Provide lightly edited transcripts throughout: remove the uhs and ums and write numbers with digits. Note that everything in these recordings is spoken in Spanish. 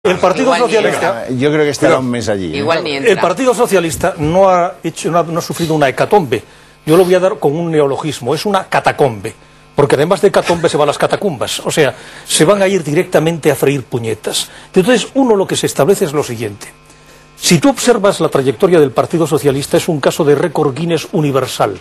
El Partido Socialista... Yo creo que estará un mes allí. Igual ni entra. El Partido Socialista no ha sufrido una hecatombe. Yo lo voy a dar con un neologismo. Es una catacombe. Porque además de hecatombe se van las catacumbas. O sea, se van a ir directamente a freír puñetas. Entonces, uno lo que se establece es lo siguiente. Si tú observas la trayectoria del Partido Socialista, es un caso de récord Guinness universal.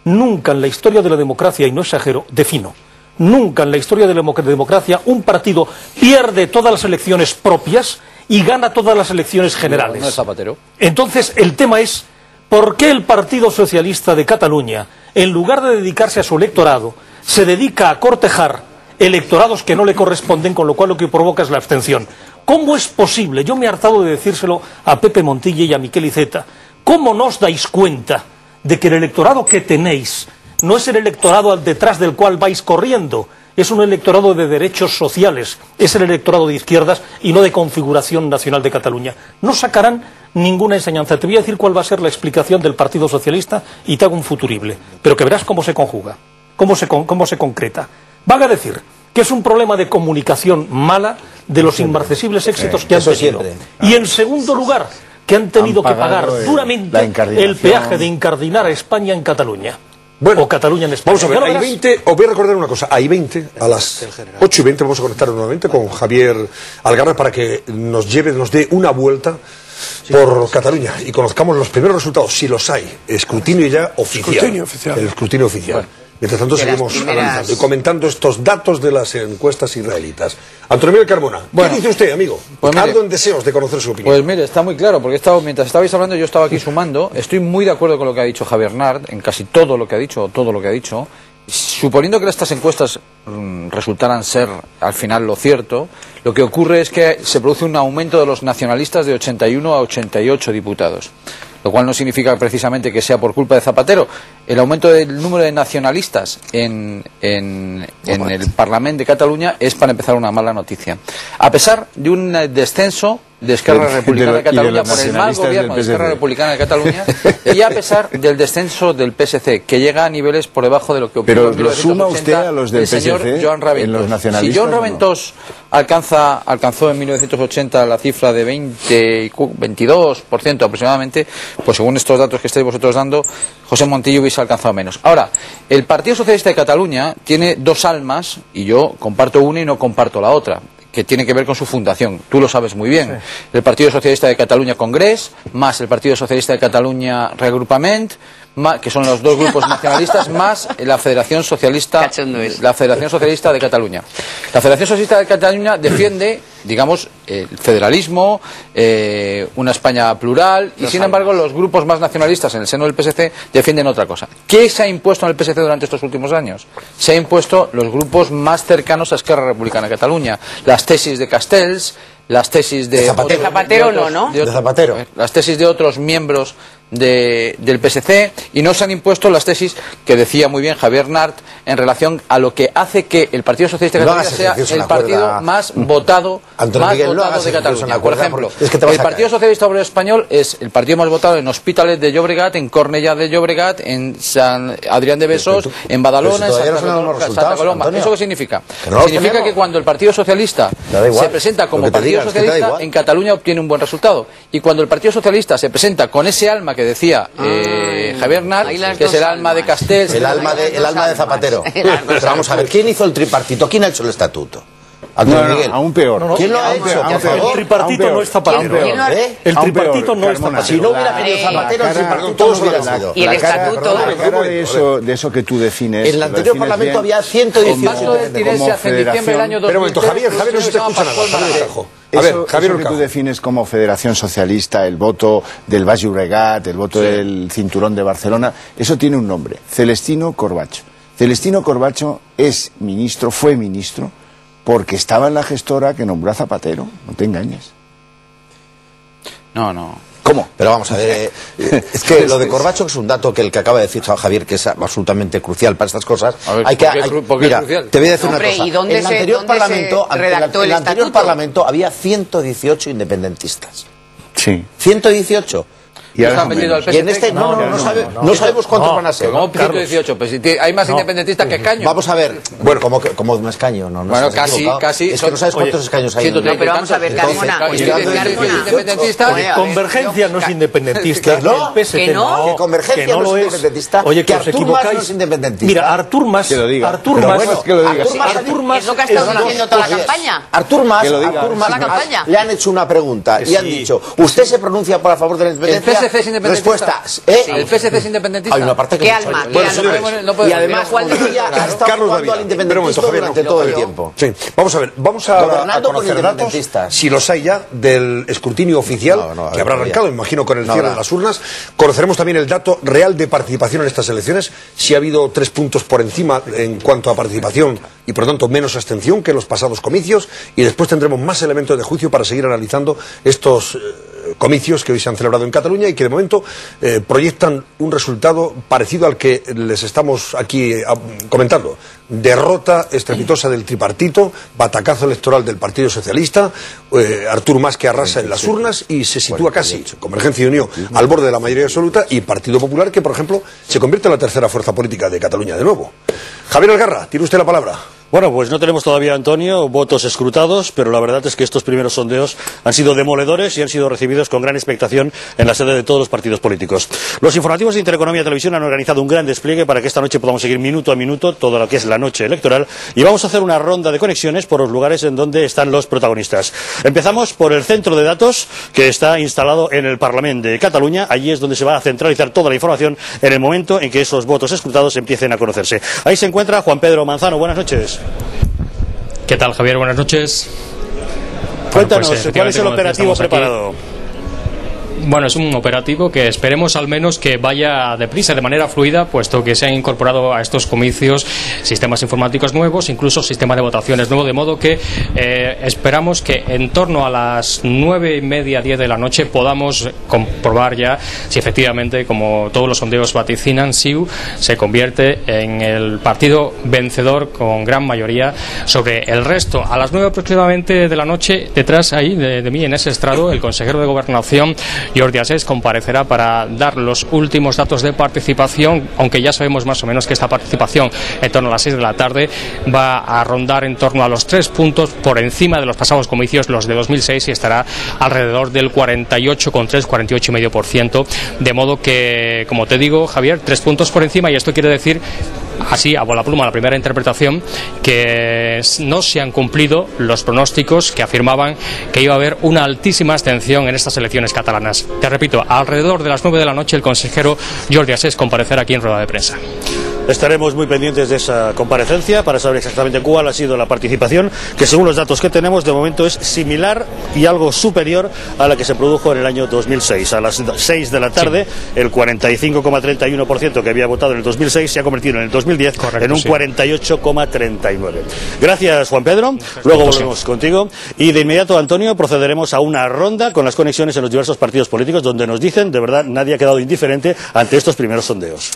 Nunca en la historia de la democracia, y no exagero, defino, nunca en la historia de la democracia un partido pierde todas las elecciones propias y gana todas las elecciones generales. No es Zapatero. Entonces, el tema es, ¿por qué el Partido Socialista de Cataluña, en lugar de dedicarse a su electorado, se dedica a cortejar electorados que no le corresponden, con lo cual lo que provoca es la abstención? ¿Cómo es posible? Yo me he hartado de decírselo a Pepe Montilla y a Miquel Iceta. ¿Cómo no os dais cuenta de que el electorado que tenéis no es el electorado detrás del cual vais corriendo? Es un electorado de derechos sociales, es el electorado de izquierdas y no de configuración nacional de Cataluña. No sacarán ninguna enseñanza. Te voy a decir cuál va a ser la explicación del Partido Socialista y te hago un futurible, pero que verás cómo se conjuga, cómo se concreta. Van a decir que es un problema de comunicación mala de los inmarcesibles éxitos que han tenido. Y en segundo lugar, que han tenido que pagar duramente el peaje de incardinar a España en Cataluña. Bueno, o Cataluña en España. Vamos a ver, hay 20, os voy a recordar una cosa, hay 20, a las 8:20 vamos a conectar nuevamente con Javier Algarra para que nos dé una vuelta por Cataluña y conozcamos los primeros resultados, si los hay, escrutinio ya oficial. El escrutinio oficial. Bueno. Mientras tanto seguimos analizando y comentando estos datos de las encuestas israelitas. Antonio Miguel Carmona, ¿qué dice usted, amigo? Pues ardo en deseos de conocer su opinión. Pues mire, está muy claro, porque mientras estabais hablando yo estaba aquí sumando. Estoy muy de acuerdo con lo que ha dicho Javier Nart, en casi todo lo que ha dicho, Suponiendo que estas encuestas resultaran ser al final lo cierto, lo que ocurre es que se produce un aumento de los nacionalistas de 81 a 88 diputados. Lo cual no significa precisamente que sea por culpa de Zapatero. El aumento del número de nacionalistas en el Parlamento de Cataluña es, para empezar, una mala noticia. A pesar de un descenso de Esquerra Republicana de Cataluña por el mal gobierno de Esquerra Republicana de Cataluña y a pesar del descenso del PSC, que llega a niveles por debajo de lo que ocurrió en 1980. Pero lo suma usted a los del PSC, en los nacionalistas. Si Joan Raventós alcanzó en 1980 la cifra de 22% aproximadamente, pues según estos datos que estáis vosotros dando, José Montilla hubiese alcanzado menos. Ahora, el Partido Socialista de Cataluña tiene dos almas, y yo comparto una y no comparto la otra, que tiene que ver con su fundación. Tú lo sabes muy bien. Sí. El Partido Socialista de Cataluña Congrés, más el Partido Socialista de Cataluña Reagrupament, que son los dos grupos nacionalistas, más la Federación Socialista de Cataluña. La Federación Socialista de Cataluña defiende, digamos, el federalismo, una España plural, y sin embargo los grupos más nacionalistas en el seno del PSC defienden otra cosa. ¿Qué se ha impuesto en el PSC durante estos últimos años? Se ha impuesto los grupos más cercanos a Esquerra Republicana de Cataluña, las tesis de Castells, las tesis de Zapatero, las tesis de otros miembros del PSC, y no se han impuesto las tesis que decía muy bien Javier Nart en relación a lo que hace que el Partido Socialista de Cataluña sea el partido más votado de Cataluña. Por ejemplo, el Partido Socialista Obrero Español es el partido más votado en Hospitalet de Llobregat, en Cornellà de Llobregat, en San Adrián de Besós, en Badalona, en Santa Coloma. ¿Eso qué significa? Significa que cuando el Partido Socialista se presenta como Partido Socialista, en Cataluña obtiene un buen resultado, y cuando el Partido Socialista se presenta con ese alma que decía Javier Nart, que es el alma de Castells, el alma de Zapatero. Pero vamos a ver, ¿quién hizo el tripartito? ¿Quién ha hecho el estatuto? Aún peor. ¿Quién lo ha hecho? El tripartito no es Zapatero. El tripartito no es Zapatero. Si no hubiera venido Zapatero, el tripartito no hubiera sido. Y el estatuto. De eso que tú defines. En el anterior Parlamento había 118. Pero momento, Javier, no se te escucha nada. Eso que tú defines como Federación Socialista, el voto del Baix Llobregat, el voto del Cinturón de Barcelona, eso tiene un nombre: Celestino Corbacho. Celestino Corbacho fue ministro porque estaba en la gestora que nombró a Zapatero. No te engañes. No. ¿Cómo? Pero vamos a ver, es que lo de Corbacho es un dato que el que acaba de decir Javier, que es absolutamente crucial para estas cosas. Mira, te voy a decir una cosa. En el anterior Parlamento había 118 independentistas. Sí. 118. Y ahora metido al PSC. Y en este no sabemos cuántos van a ser. Como 118, pues si hay más independentistas que escaños. Vamos a ver. Bueno, como más escaño, ¿no? Bueno, casi. Es que no sabes cuántos escaños hay. No, pero vamos a ver, Carmona. Convergencia no es independentista. Que Convergencia no es independentista. Oye, que os equivocáis. No es independentista. Mira, Artur Mas. Que lo diga. Artur Mas. Es lo que ha estado diciendo toda la campaña. Artur Mas le han hecho una pregunta y han dicho, ¿usted se pronuncia a favor de la independencia? ¿El PSC es independentista? ¿El PSC es independentista? Hay una parte que ¿Qué alma? Y además Juan de Villa ha estado jugando al independentismo durante todo el tiempo. Sí, vamos a ver, vamos a conocer datos, si los hay ya, del escrutinio oficial, que habrá arrancado, imagino, con el cierre de las urnas. Conoceremos también el dato real de participación en estas elecciones, si ha habido 3 puntos por encima en cuanto a participación y, por tanto, menos abstención que en los pasados comicios, y después tendremos más elementos de juicio para seguir analizando estos comicios que hoy se han celebrado en Cataluña y que de momento proyectan un resultado parecido al que les estamos aquí comentando. Derrota estrepitosa del tripartito, batacazo electoral del Partido Socialista, Artur Mas que arrasa en las urnas y se sitúa casi Convergencia y Unió al borde de la mayoría absoluta, y Partido Popular que, por ejemplo, se convierte en la tercera fuerza política de Cataluña de nuevo. Javier Algarra, tiene usted la palabra. Bueno, pues no tenemos todavía, Antonio, votos escrutados, pero la verdad es que estos primeros sondeos han sido demoledores y han sido recibidos con gran expectación en la sede de todos los partidos políticos. Los informativos de Intereconomía Televisión han organizado un gran despliegue para que esta noche podamos seguir minuto a minuto todo lo que es la noche electoral, y vamos a hacer una ronda de conexiones por los lugares en donde están los protagonistas. Empezamos por el centro de datos que está instalado en el Parlamento de Cataluña. Allí es donde se va a centralizar toda la información en el momento en que esos votos escrutados empiecen a conocerse. Ahí se encuentra Juan Pedro Manzano. Buenas noches. ¿Qué tal, Javier? Buenas noches. Cuéntanos, ¿cuál es el operativo preparado? Bueno, es un operativo que esperemos al menos que vaya deprisa, de manera fluida, puesto que se han incorporado a estos comicios sistemas informáticos nuevos, incluso sistema de votaciones nuevo, de modo que esperamos que en torno a las 9:30, 10 de la noche podamos comprobar ya si efectivamente, como todos los sondeos vaticinan, SIU se convierte en el partido vencedor con gran mayoría sobre el resto. A las 9 aproximadamente de la noche, detrás ahí de mí en ese estrado, el consejero de Gobernación, Jordi Asés, comparecerá para dar los últimos datos de participación, aunque ya sabemos más o menos que esta participación en torno a las 6 de la tarde va a rondar en torno a los 3 puntos por encima de los pasados comicios, los de 2006, y estará alrededor del 48,3, 48,5%, de modo que, como te digo, Javier, 3 puntos por encima, y esto quiere decir, así a bola pluma, la primera interpretación, que no se han cumplido los pronósticos que afirmaban que iba a haber una altísima abstención en estas elecciones catalanas. Te repito, alrededor de las 9 de la noche el consejero Jordi Asés comparecerá aquí en rueda de prensa. Estaremos muy pendientes de esa comparecencia para saber exactamente cuál ha sido la participación, que según los datos que tenemos de momento es similar y algo superior a la que se produjo en el año 2006. A las 6 de la tarde, el 45,31% que había votado en el 2006 se ha convertido en el 2010 en un 48,39%. Gracias, Juan Pedro. Luego volvemos contigo. Y de inmediato, Antonio, procederemos a una ronda con las conexiones en los diversos partidos políticos, donde nos dicen, de verdad, nadie ha quedado indiferente ante estos primeros sondeos.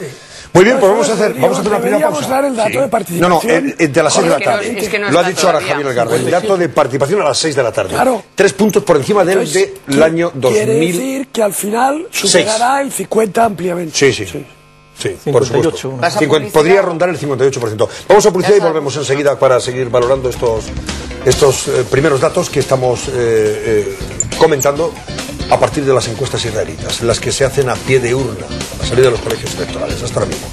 Muy bien, pues vamos a hacer una primera pausa. Dar el dato de participación. De las 6 de la tarde. Lo ha dicho ahora Javier Algarra. El dato de participación a las 6 de la tarde. Claro. 3 puntos por encima del año 2000. Quiere decir que al final superará el 50 ampliamente. Sí, por supuesto. Podría rondar el 58%. Vamos a publicidad y volvemos enseguida para seguir valorando estos primeros datos que estamos comentando a partir de las encuestas israelitas, las que se hacen a pie de urna, a la salida de los colegios electorales. Hasta ahora mismo.